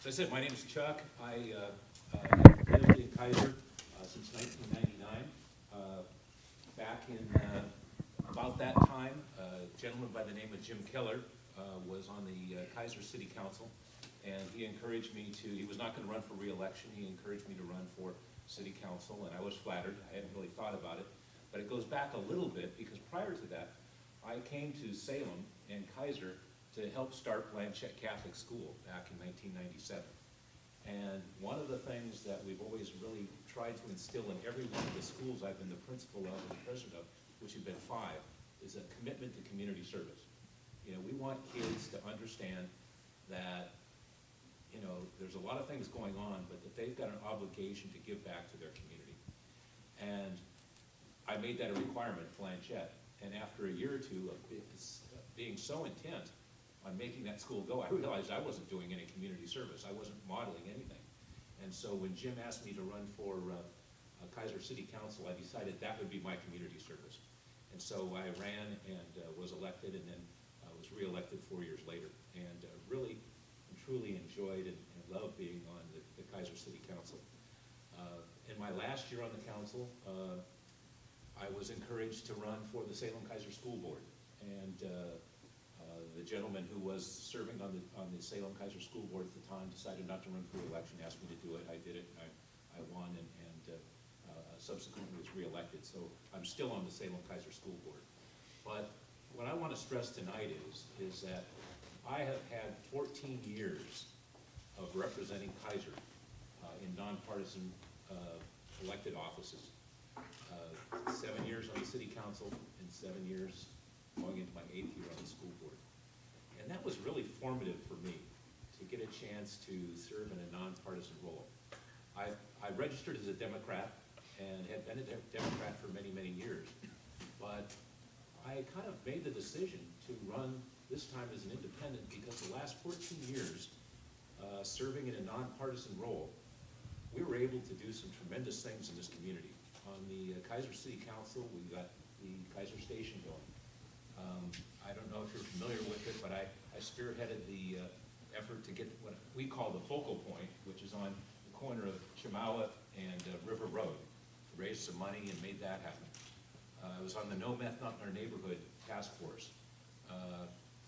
As I said, my name is Chuck. I lived in Kaiser since 1999. Back in about that time, a gentleman by the name of Jim Keller was on the Kaiser City Council, and he encouraged me to, he was not going to run for re-election, he encouraged me to run for City Council, and I was flattered. I hadn't really thought about it, but it goes back a little bit, because prior to that, I came to Salem and Kaiser to help start Blanchette Catholic School back in 1997. And one of the things that we've always really tried to instill in every one of the schools I've been the principal of and the president of, which have been 5, is a commitment to community service. You know, we want kids to understand that, you know, there's a lot of things going on, but that they've got an obligation to give back to their community. And I made that a requirement at Blanchette. And after a year or two of being so intent on making that school go, I realized I wasn't doing any community service. I wasn't modeling anything. And so when Jim asked me to run for Kaiser City Council, I decided that would be my community service. And so I ran and was elected, and then was re-elected 4 years later. And really and truly enjoyed and loved being on the Kaiser City Council. In my last year on the council, I was encouraged to run for the Salem Kaiser School Board. And the gentleman who was serving on the Salem Kaiser School Board at the time decided not to run for re-election, asked me to do it. I did it, I won, and subsequently was re-elected. So I'm still on the Salem Kaiser School Board. But what I want to stress tonight is that I have had 14 years of representing Kaiser in nonpartisan elected offices. 7 years on the City Council and 7 years going into my 8th year on the school board. And that was really formative for me to get a chance to serve in a nonpartisan role. I registered as a Democrat and had been a Democrat for many, many years, but I kind of made the decision to run this time as an independent because the last 14 years serving in a nonpartisan role, we were able to do some tremendous things in this community. On the Kaiser City Council, we got the Kaiser Station going. I don't know if you're familiar with it, but I spearheaded the effort to get what we call the focal point, which is on the corner of Chemawa and River Road. Raised some money and made that happen. I was on the No Meth Not in Our Neighborhood task force.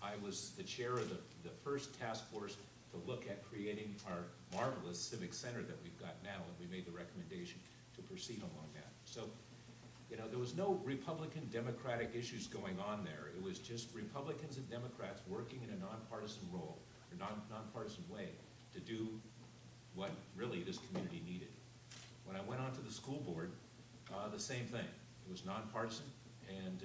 I was the chair of the first task force to look at creating our marvelous civic center that we've got now, and we made the recommendation to proceed along that. So, you know, there was no Republican Democratic issues going on there. It was just Republicans and Democrats working in a nonpartisan role, or nonpartisan way, to do what really this community needed. When I went onto the school board, the same thing. It was nonpartisan, and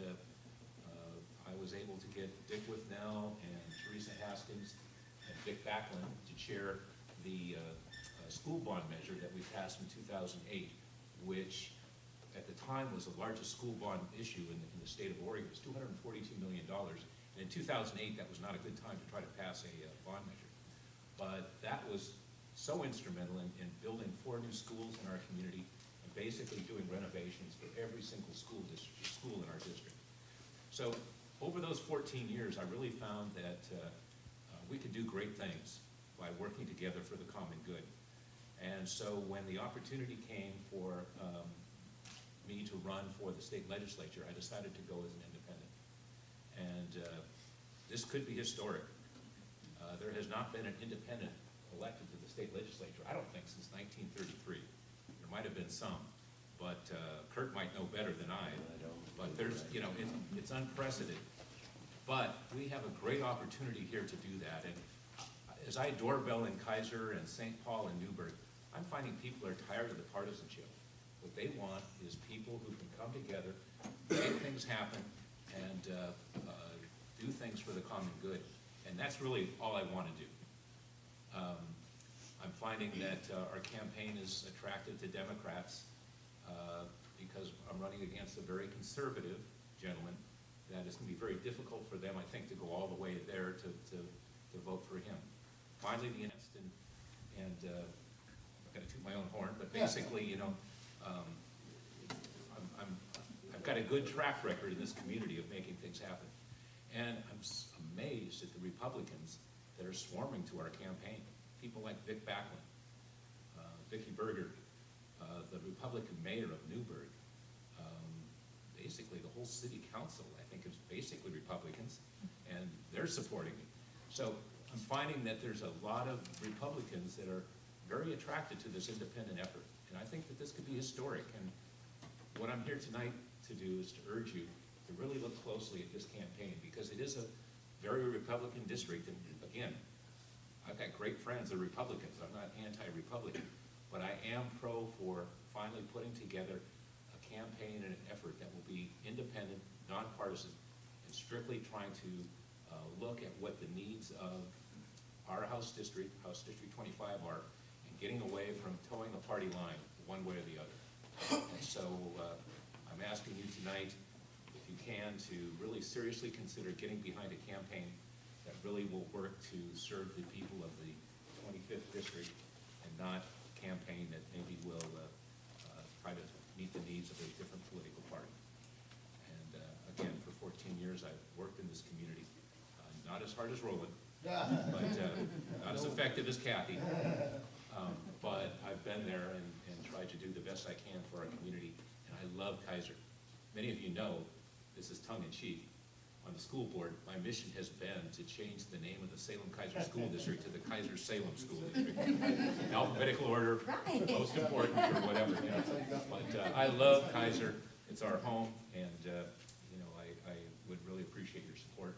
I was able to get Dick Withnell and Teresa Haskins and Dick Backlund to chair the school bond measure that we passed in 2008, which at the time was the largest school bond issue in the state of Oregon. It was $242 million. And in 2008, that was not a good time to try to pass a bond measure. But that was so instrumental in building 4 new schools in our community and basically doing renovations for every single school in our district. So over those 14 years, I really found that we could do great things by working together for the common good. And so when the opportunity came for me to run for the state legislature, I decided to go as an independent. And this could be historic. There has not been an independent elected to the state legislature, I don't think, since 1933. There might have been some, but Kurt might know better than I. But there's, you know, it's unprecedented. But we have a great opportunity here to do that. And as I doorbell in Kaiser and St. Paul and Newburgh, I'm finding people are tired of the partisanship. What they want is people who can come together, make things happen, and do things for the common good. And that's really all I want to do. I'm finding that our campaign is attractive to Democrats because I'm running against a very conservative gentleman that it's going to be very difficult for them, I think, to go all the way there to vote for him. Finally, the next, and I've got to toot my own horn, but basically, you know, I've got a good track record in this community of making things happen. And I'm amazed at the Republicans that are swarming to our campaign. people like Vic Backlund, Vicki Berger, the Republican mayor of Newburgh, basically the whole city council, I think, is basically Republicans, and they're supporting me. So I'm finding that there's a lot of Republicans that are very attracted to this independent effort, and I think that this could be historic. And what I'm here tonight to do is to urge you to really look closely at this campaign, because it is a very Republican district, and again, I've got great friends, they're Republicans, I'm not anti-Republican, but I am pro for finally putting together a campaign and an effort that will be independent, nonpartisan, and strictly trying to look at what the needs of our House District 25 are, and getting away from towing a party line one way or the other. And so I'm asking you tonight, if you can, to really seriously consider getting behind a campaign that really will work to serve the people of the 25th District, and not a campaign that maybe will try to meet the needs of a different political party. And again, for 14 years I've worked in this community, not as hard as Roland, but not as effective as Kathy, but I've been there and tried to do the best I can for our community, and I love Kaiser. Many of you know, this is tongue-in-cheek, on the school board, my mission has been to change the name of the Salem-Kaiser School District to the Kaiser-Salem School District. Alphabetical order, most important, or whatever. You know. But I love Kaiser. It's our home, and you know, I would really appreciate your support.